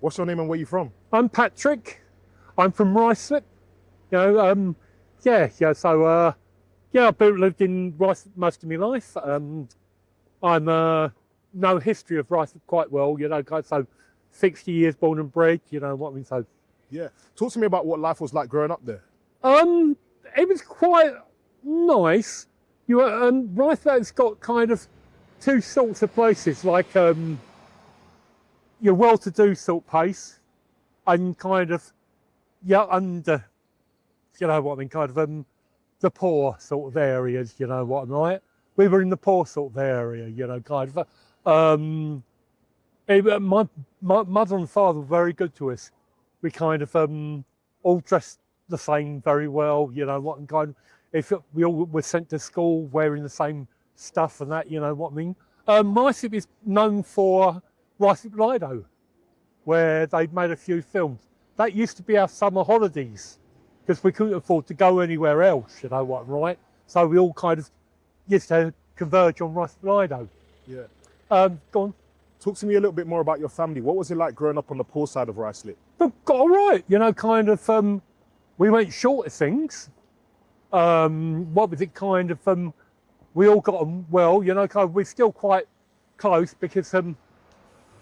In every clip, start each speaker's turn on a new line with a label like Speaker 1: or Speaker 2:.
Speaker 1: What's your name and where you from?
Speaker 2: I'm Patrick. I'm from Ruislip. You know, I've lived in Ruislip most of my life. I'm know history of Ruislip quite well. You know, so 60 years born and bred. You know what I mean. So
Speaker 1: Yeah. Talk to me about what life was like growing up there.
Speaker 2: it was quite nice. Ruislip's got kind of two sorts of places, like your well-to-do sort of place, and kind of under, you know what I mean, kind of the poor sort of areas. You know what I'm like. We were in the poor sort of area. You know, kind of. My mother and father were very good to us. We kind of all dressed the same very well. You know what I'm kind of. We all were sent to school wearing the same stuff and that. You know what I mean. Ruislip is known for Ruislip Lido, where they'd made a few films. That used to be our summer holidays because we couldn't afford to go anywhere else, you know what, right? So we all kind of used to converge on Ruislip Lido.
Speaker 1: Yeah.
Speaker 2: Go on.
Speaker 1: Talk to me a little bit more about your family. What was it like growing up on the poor side of Ruislip?
Speaker 2: But got all right, you know, kind of. We went short of things. What was it kind of? We all got on well, you know. Kind of, we're still quite close because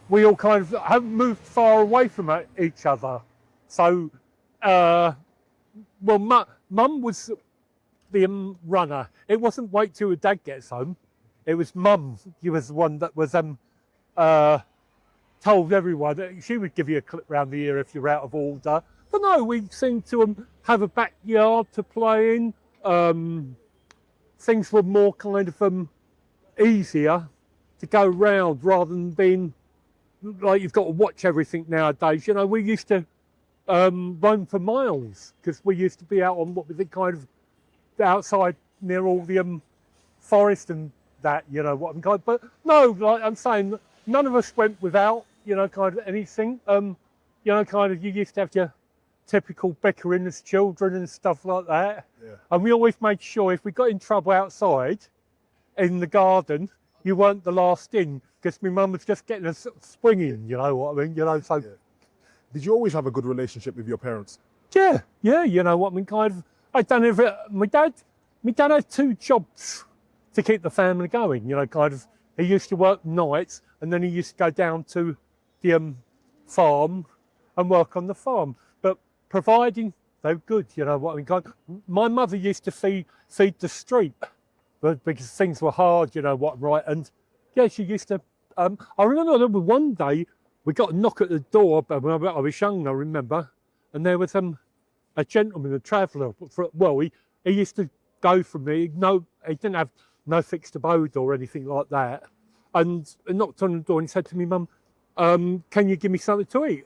Speaker 2: we all kind of haven't moved far away from each other. So, Mum was the runner. It wasn't wait till Dad gets home. It was Mum. She was the one that was told everyone that she would give you a clip round the ear if you're out of order. But no, we seemed to have a backyard to play in. Things were more kind of easier to go round rather than being like you've got to watch everything nowadays. You know, we used to run for miles because we used to be out on what was it kind of outside near all the forest and that. You know what I'm kind of, but no, like I'm saying, none of us went without, you know, kind of anything. You know, kind of you used to have your typical bickering as children and stuff like that.
Speaker 1: Yeah.
Speaker 2: And we always made sure if we got in trouble outside in the garden, you weren't the last in because my mum was just getting us swinging, you know what I mean? You know, so.
Speaker 1: Yeah. Did you always have a good relationship with your parents?
Speaker 2: Yeah, you know what I mean, kind of. I done every. My dad had two jobs to keep the family going. You know, kind of. He used to work nights, and then he used to go down to the farm and work on the farm. But providing they were good, you know what I mean. Kind of, my mother used to feed the street, but because things were hard, you know what, right? And yeah, she used to. I remember one day we got a knock at the door, but when I was young, I remember, and there was a gentleman, a traveller. Well, he used to go from me. No, he didn't have no fixed abode or anything like that. And he knocked on the door and he said to me, Mum, can you give me something to eat?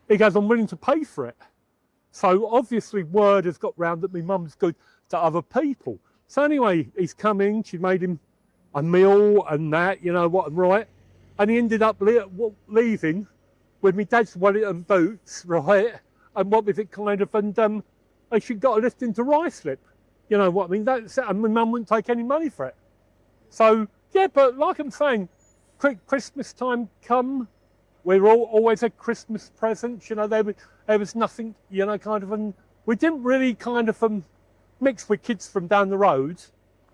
Speaker 2: He goes, I'm willing to pay for it. So obviously word has got round that my mum's good to other people. So anyway, he's come in, she made him a meal and that, you know what, I'm right. And he ended up leaving with my dad's Wellington boots, right? And what was it kind of, and she got a lift into Ruislip. You know what I mean? That's it. And my mum wouldn't take any money for it. So, yeah, but like I'm saying, Christmas time come, we're always had Christmas presents, you know, there was nothing, you know, kind of, and we didn't really kind of mix with kids from down the road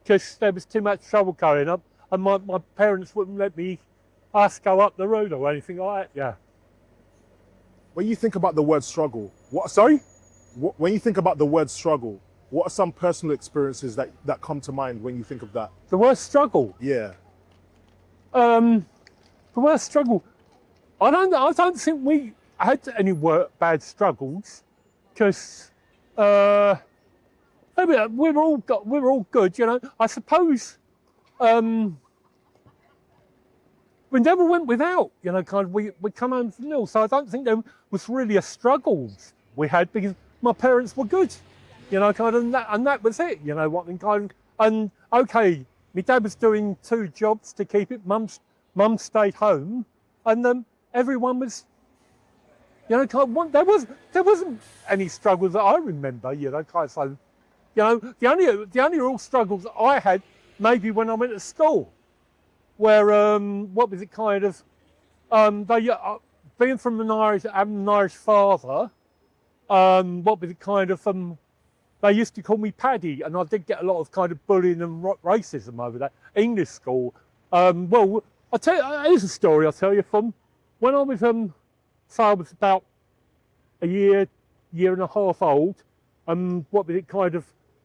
Speaker 2: because there was too much trouble going up, and my parents wouldn't let us go up the road or anything like that, yeah.
Speaker 1: When you think about the word struggle,
Speaker 2: Sorry?
Speaker 1: When you think about the word struggle, what are some personal experiences that come to mind when you think of that?
Speaker 2: The word struggle?
Speaker 1: Yeah.
Speaker 2: The word struggle, I don't think we had any bad struggles because we were all good, you know. I suppose we never went without, you know, kind of we come home from nil. So I don't think there was really a struggle we had because my parents were good, you know, kind of, and that was it, you know what I mean, kind of, and okay, my dad was doing two jobs to keep it. Mum stayed home, and everyone was, you know, kind of, there wasn't any struggles that I remember, you know, kind of, so, you know, the only real struggles that I had maybe when I went to school, where what was it kind of, being from having an Irish father, what was it kind of, they used to call me Paddy, and I did get a lot of kind of bullying and racism over that. English school. Well, I'll tell you, here's a story I'll tell you from when I was, so I was about a year and a half old, what was it kind of,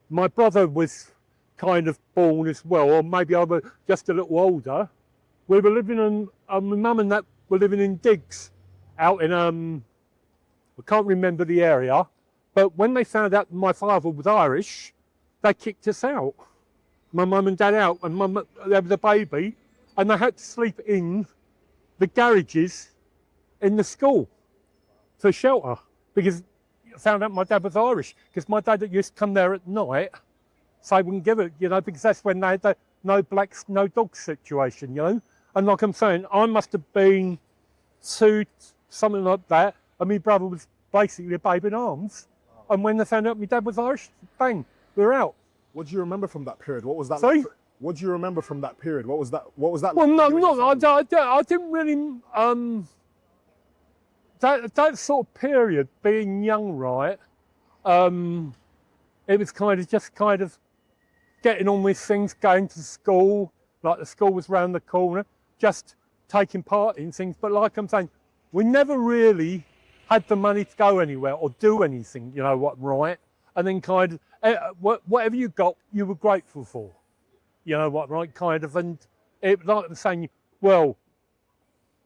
Speaker 2: my brother was kind of born as well, or maybe I was just a little older. We were living in, my mum and that were living in digs out in, I can't remember the area, but when they found out my father was Irish, they kicked us out. My mum and dad out, and there was a baby, and they had to sleep in the garages in the school for shelter, because I found out my dad was Irish, because my dad used to come there at night, so they wouldn't give it, you know, because that's when they had the no blacks, no dogs situation, you know. And like I'm saying, I must have been 2, something like that, and my brother was basically a baby in arms. And when they found out my dad was Irish, bang, we were out.
Speaker 1: What do you remember from that period? What was that?
Speaker 2: Sorry?
Speaker 1: What do you remember from that period? What was that? What was that?
Speaker 2: Well,
Speaker 1: like
Speaker 2: no, I didn't really, that sort of period, being young, right, it was kind of just kind of getting on with things, going to school, like the school was round the corner, just taking part in things. But like I'm saying, we never really had the money to go anywhere or do anything, you know what, right? And then kind of, whatever you got, you were grateful for. You know what, right, kind of. And it, like I'm saying, well,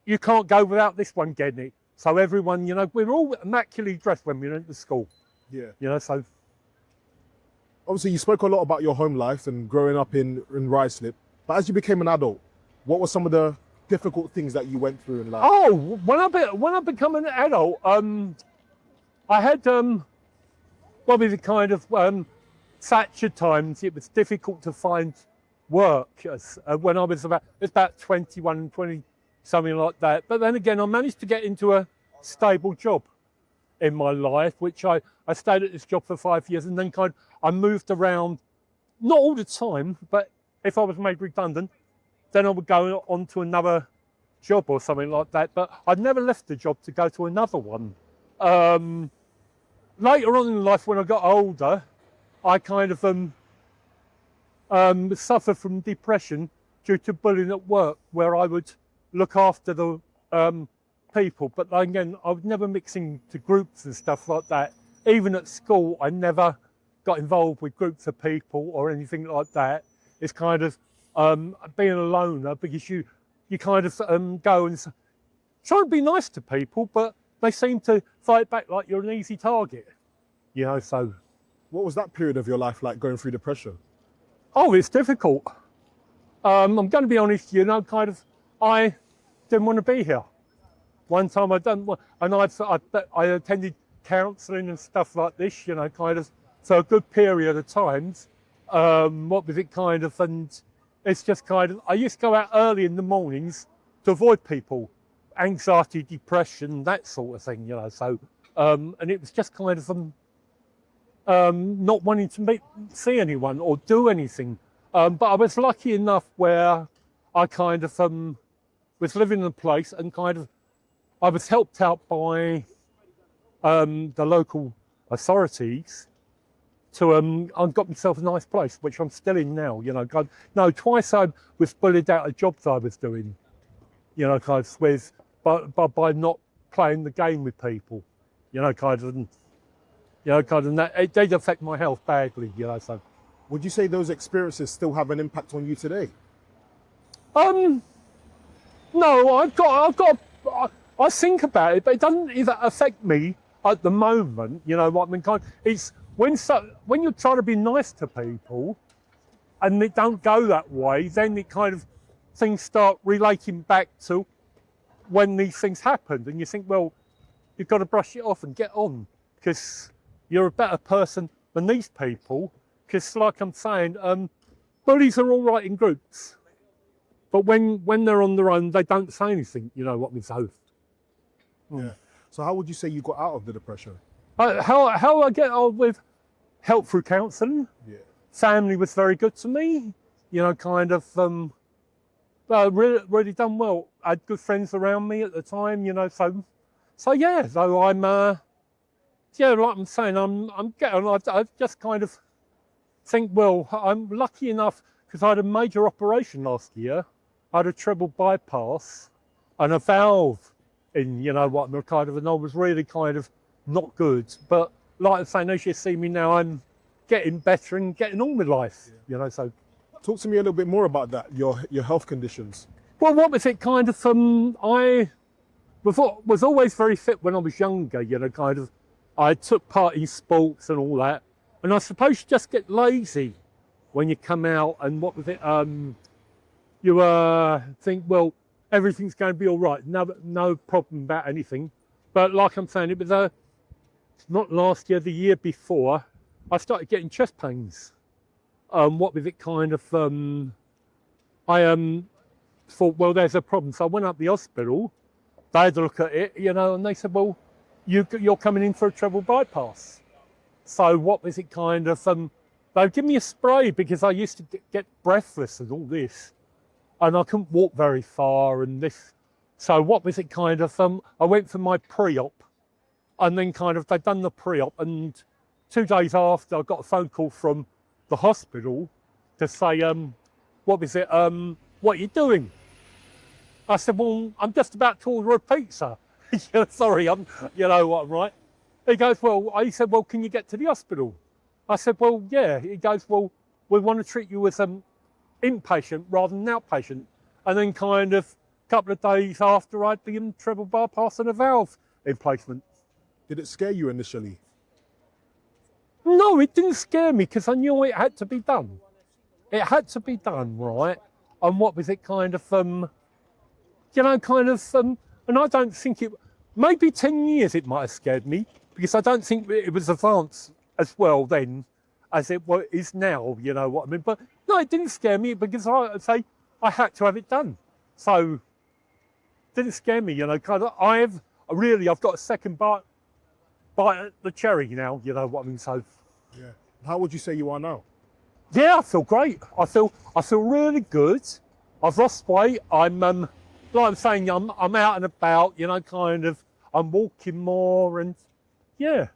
Speaker 2: you can't go without this one getting it. So everyone, you know, we were all immaculately dressed when we went to school.
Speaker 1: Yeah.
Speaker 2: You know, so.
Speaker 1: Obviously, you spoke a lot about your home life and growing up in Ruislip. But as you became an adult, what were some of the difficult things that you went through in life?
Speaker 2: Oh, when I become an adult, I had probably the kind of Thatcher times. It was difficult to find work when I was about 21, 20, something like that. But then again, I managed to get into a stable job in my life, which I stayed at this job for 5 years, and then kind of I moved around, not all the time, but if I was made redundant, then I would go on to another job or something like that. But I'd never left the job to go to another one. Later on in life, when I got older, I kind of suffered from depression due to bullying at work, where I would look after the people. But again, I was never mixing to groups and stuff like that. Even at school, I never got involved with groups of people or anything like that. It's kind of being a loner, because you kind of go and try and be nice to people, but they seem to fight back like you're an easy target. You know, so.
Speaker 1: What was that period of your life like, going through depression?
Speaker 2: Oh, it's difficult. I'm going to be honest, you know, kind of, I didn't want to be here. One time I done, and I attended counselling and stuff like this, you know, kind of, for a good period of times. What was it kind of, and it's just kind of, I used to go out early in the mornings to avoid people, anxiety, depression, that sort of thing, you know, so, and it was just kind of, not wanting to see anyone or do anything. But I was lucky enough where I kind of was living in a place, and kind of I was helped out by the local authorities to I got myself a nice place, which I'm still in now. You know, God, no, twice I was bullied out of jobs I was doing. You know, kind of with by not playing the game with people. You know, kind of. You know, kind of, that, it did affect my health badly, you know, so.
Speaker 1: Would you say those experiences still have an impact on you today?
Speaker 2: No, I think about it, but it doesn't even affect me at the moment, you know what I mean? It's when you try to be nice to people and it don't go that way, then it kind of, things start relating back to when these things happened, and you think, well, you've got to brush it off and get on, because you're a better person than these people, because like I'm saying, bullies are all right in groups, but when they're on their own, they don't say anything, you know what I mean? So,
Speaker 1: yeah. So how would you say you got out of the depression?
Speaker 2: How I get on with help through counselling.
Speaker 1: Yeah.
Speaker 2: Family was very good to me, you know, kind of, really done well. I had good friends around me at the time, you know, so So yeah, so I'm yeah, like I'm saying, I'm getting. I just kind of think, well, I'm lucky enough because I had a major operation last year. I had a treble bypass and a valve in, you know what, kind of, and I was really kind of not good. But like I'm saying, as you see me now, I'm getting better and getting on with life, you know. So,
Speaker 1: Talk to me a little bit more about that, your health conditions.
Speaker 2: well, what was it kind of? I was always very fit when I was younger, you know, kind of. I took part in sports and all that, and I suppose you just get lazy when you come out and what was it? You think, well, everything's going to be all right, no problem about anything. But like I'm saying, it was not last year, the year before, I started getting chest pains. What was it kind of? I thought, well, there's a problem, so I went up the hospital. They had a look at it, you know, and they said, well, you're coming in for a treble bypass. So what was it kind of? They'd give me a spray because I used to get breathless and all this, and I couldn't walk very far and this. So what was it kind of? I went for my pre-op, and then kind of they'd done the pre-op, and 2 days after I got a phone call from the hospital to say, what was it? What are you doing? I said, well, I'm just about to order a pizza. Sorry, you know what, right? He goes, well, he said, well, can you get to the hospital? I said, well, yeah. He goes, well, we want to treat you as an inpatient rather than outpatient. And then kind of a couple of days after, I'd be in treble bypass and a valve emplacement.
Speaker 1: Did it scare you initially?
Speaker 2: No, it didn't scare me because I knew it had to be done. It had to be done, right? And what was it kind of, you know, kind of, and I don't think it, maybe 10 years it might have scared me because I don't think it was advanced as well then as it is now, you know what I mean? But no, it didn't scare me because I say I had to have it done. So it didn't scare me, you know, kind of, I've got a second bite at the cherry now, you know what I mean? So
Speaker 1: Yeah. How would you say you are now?
Speaker 2: yeah, I feel great. I feel really good. I've lost weight. I'm like I'm saying, I'm out and about, you know, kind of. I'm walking more and yeah.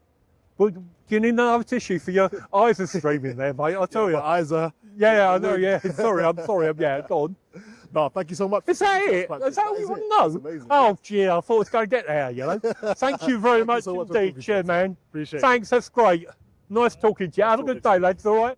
Speaker 2: But you need another tissue for your eyes are streaming there, mate. I tell you.
Speaker 1: My eyes are.
Speaker 2: Yeah, I know. Yeah, sorry. Yeah, go on.
Speaker 1: No, thank you so much.
Speaker 2: Is that it? Is that all you want to know?
Speaker 1: Amazing.
Speaker 2: Oh, gee, I thought it was going to get there, you know. Thank you very much
Speaker 1: so much for
Speaker 2: indeed,
Speaker 1: talking to us.
Speaker 2: Chairman.
Speaker 1: Appreciate it.
Speaker 2: Thanks, that's great. Nice talking to you. Have a good day, lads, all right?